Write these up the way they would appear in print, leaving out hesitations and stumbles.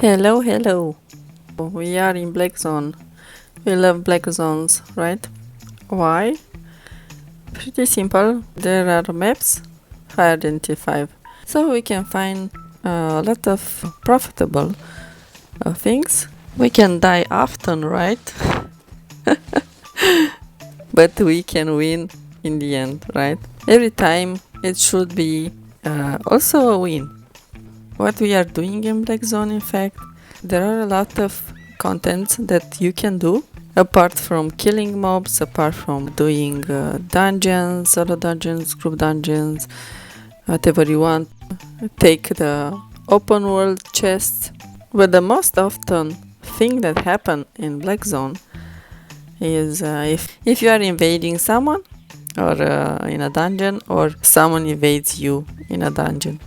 Hello, hello. We are in Black Zone. We love Black Zones, right? Why? Pretty simple. There are maps, higher than T5. So we can find a lot of profitable things. We can die often, right? But we can win in the end, right? Every time it should be also a win. What we are doing in Black Zone, in fact, there are a lot of contents that you can do apart from killing mobs, apart from doing dungeons, solo dungeons, group dungeons, whatever you want. Take the open world chests. But the most often thing that happen in Black Zone is if you are invading someone or in a dungeon, or someone invades you in a dungeon.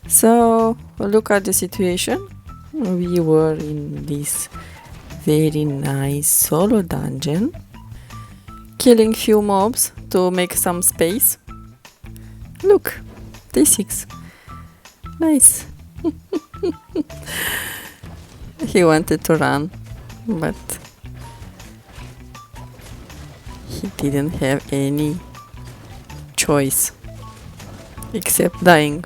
So look at the situation. We were in this very nice solo dungeon, killing few mobs to make some space. Look, D6. Nice. He wanted to run, but he didn't have any choice except dying.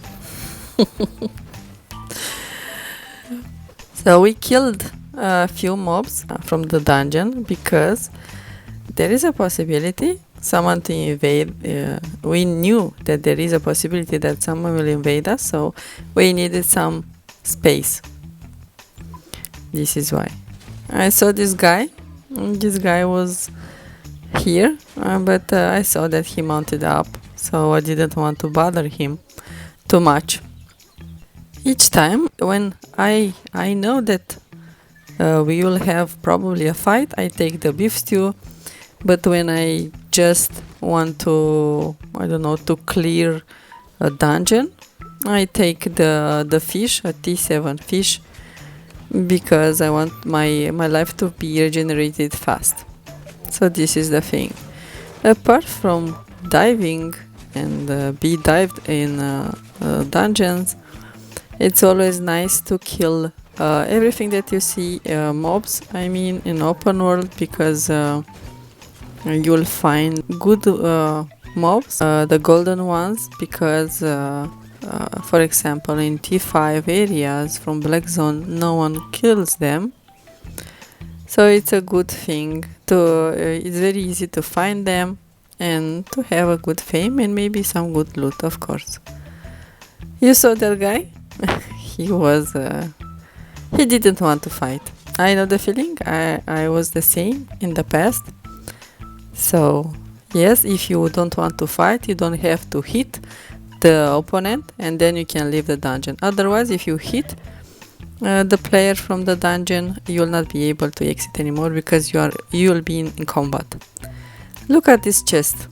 So we killed a few mobs from the dungeon because there is a possibility someone to invade. We knew that there is a possibility that someone will invade us, so we needed some space. This is why. I saw this guy. This guy was here, but I saw that he mounted up, so I didn't want to bother him too much. Each time when I know that we will have probably a fight, I take the beef stew. But when I just want to, I don't know, to clear a dungeon, I take the fish, a T7 fish, because I want my life to be regenerated fast. So this is the thing. Apart from diving and be dived in dungeons, it's always nice to kill everything that you see, mobs, I mean, in open world, because you'll find good mobs, the golden ones, because for example in T5 areas from Black Zone no one kills them, so it's a good thing to it's very easy to find them and to have a good fame and maybe some good loot, of course. You saw that guy? He was he didn't want to fight. I know the feeling. I was the same in the past. So yes, if you don't want to fight, you don't have to hit the opponent and then you can leave the dungeon. Otherwise, if you hit the player from the dungeon, you will not be able to exit anymore because you will be in combat. Look at this chest.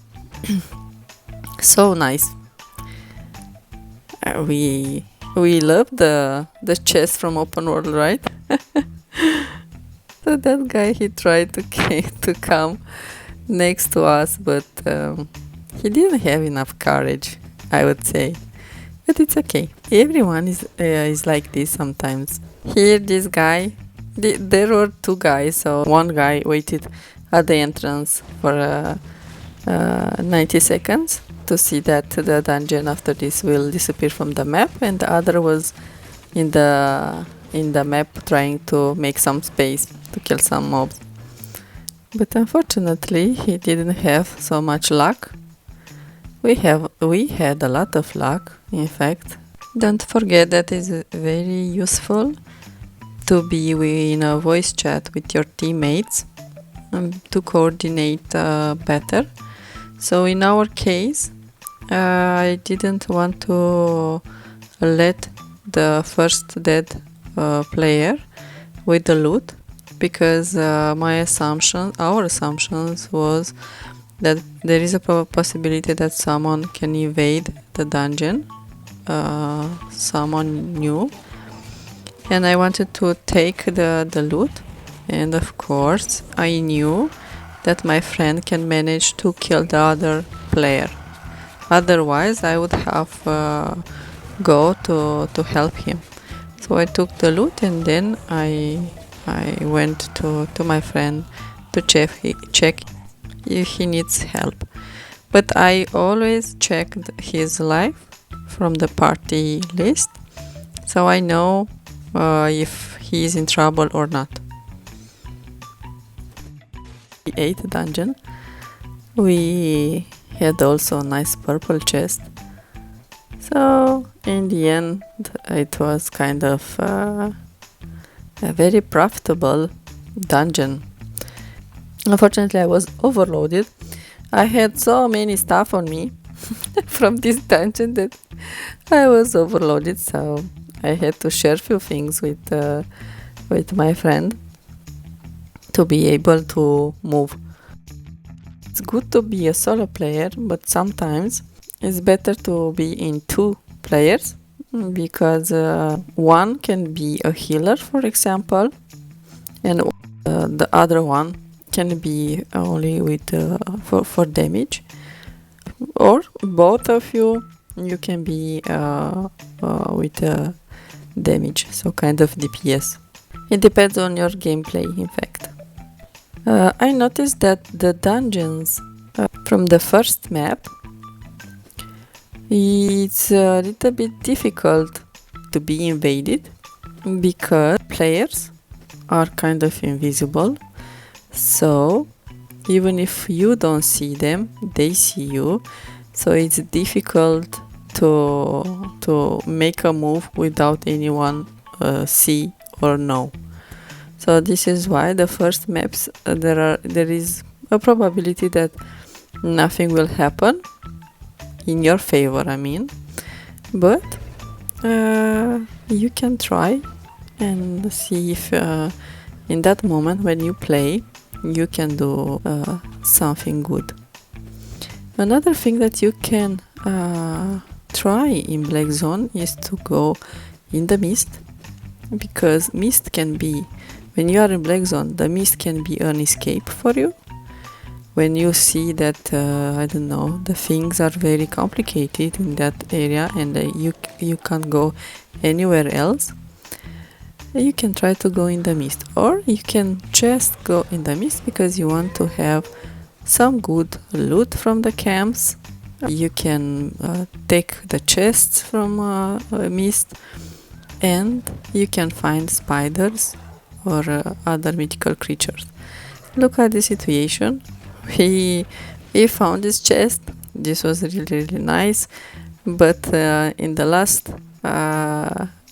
So nice. We love the chest from open world, right? So that guy, he tried to come next to us, but he didn't have enough courage, I would say. But it's okay. Everyone is like this sometimes. Here, this guy, there were two guys, so one guy waited at the entrance for 90 seconds to see that the dungeon after this will disappear from the map, and the other was in the map trying to make some space to kill some mobs. But unfortunately he didn't have so much luck. We had a lot of luck, in fact. Don't forget that it's very useful to be in a voice chat with your teammates to coordinate better. So in our case, I didn't want to let the first dead player with the loot, because our assumptions was that there is a possibility that someone can invade the dungeon, someone new, and I wanted to take the loot, and of course I knew that my friend can manage to kill the other player. Otherwise I would have go to help him. So I took the loot and then I went to my friend to check if he needs help. But I always checked his life from the party list, so I know if he is in trouble or not. The 8th dungeon, we had also a nice purple chest. So in the end, it was kind of a very profitable dungeon. Unfortunately, I was overloaded. I had so many stuff on me from this dungeon that I was overloaded, so I had to share a few things with my friend to be able to move. It's good to be a solo player, but sometimes it's better to be in 2 players, because one can be a healer, for example, and the other one can be only with for damage, or both of you can be with damage, so kind of DPS. It depends on your gameplay, in fact. I noticed that the dungeons from the first map, it's a little bit difficult to be invaded because players are kind of invisible. So even if you don't see them, they see you. So it's difficult to make a move without anyone see or know. So this is why the first maps there is a probability that nothing will happen in your favor, I mean, but you can try and see if in that moment when you play you can do something good. Another thing that you can try in Black Zone is to go in the mist, because mist can be, when you are in Black Zone, the mist can be an escape for you. When you see that, I don't know, the things are very complicated in that area and you can't go anywhere else, you can try to go in the mist, or you can just go in the mist because you want to have some good loot from the camps. You can take the chests from mist, and you can find spiders or other mythical creatures. Look at the situation. We found this chest. This was really nice, but in the last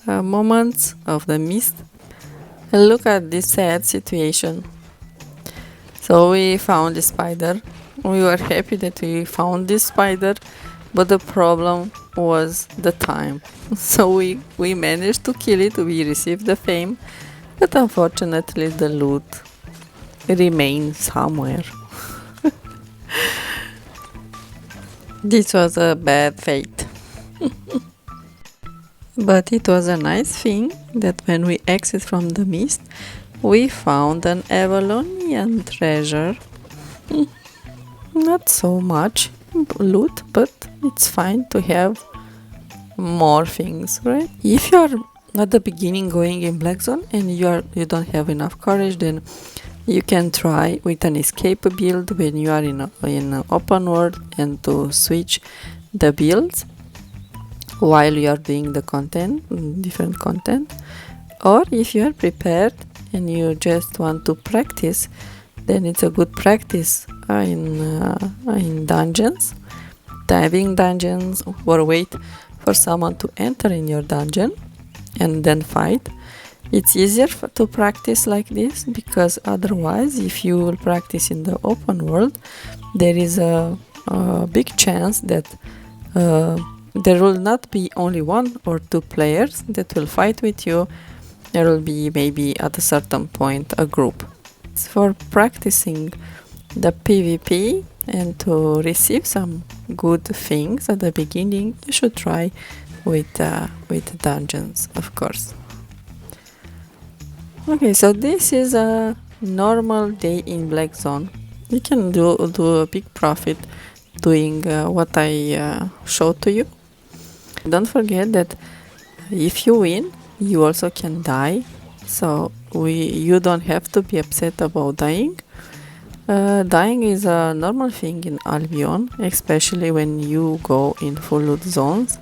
moments of the mist, look at this sad situation. So we found the spider. We were happy that we found this spider, but the problem was the time. So we managed to kill it. We received the fame, but unfortunately the loot remains somewhere. This was a bad fate. But it was a nice thing that when we exit from the mist, we found an Avalonian treasure. Not so much loot, but it's fine to have more things, right? If you are at the beginning going in Black Zone and you don't have enough courage, then you can try with an escape build when you are in an open world, and to switch the builds while you are doing the content, different content. Or if you are prepared and you just want to practice, then it's a good practice in dungeons, diving dungeons, or wait for someone to enter in your dungeon and then fight. It's easier to practice like this, because otherwise, if you will practice in the open world, there is a big chance that there will not be only 1 or 2 players that will fight with you. There will be maybe at a certain point a group. It's for practicing the PvP and to receive some good things at the beginning. You should try with dungeons, of course. Okay, so this is a normal day in Black Zone. You can do a big profit doing what I showed to you. Don't forget that if you win, you also can die. So you don't have to be upset about dying. Dying is a normal thing in Albion, especially when you go in full loot zones.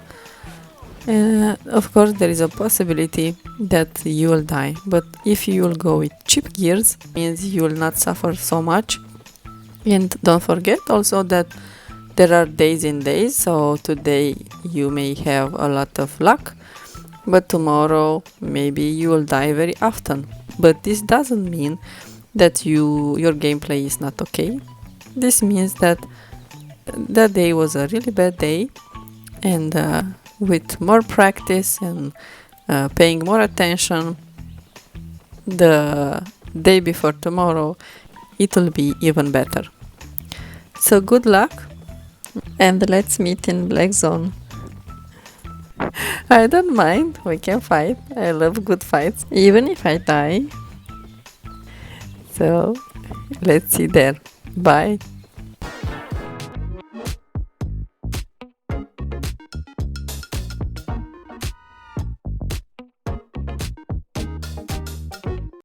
Of course, there is a possibility that you will die, but if you will go with cheap gears, means you will not suffer so much. And don't forget also that there are days and days, so today you may have a lot of luck, but tomorrow maybe you will die very often. But this doesn't mean that your gameplay is not okay. This means that that day was a really bad day, and with more practice and paying more attention, the day before tomorrow it will be even better. So good luck, and let's meet in Black Zone. I don't mind, we can fight. I love good fights, even if I die. So let's see there. Bye.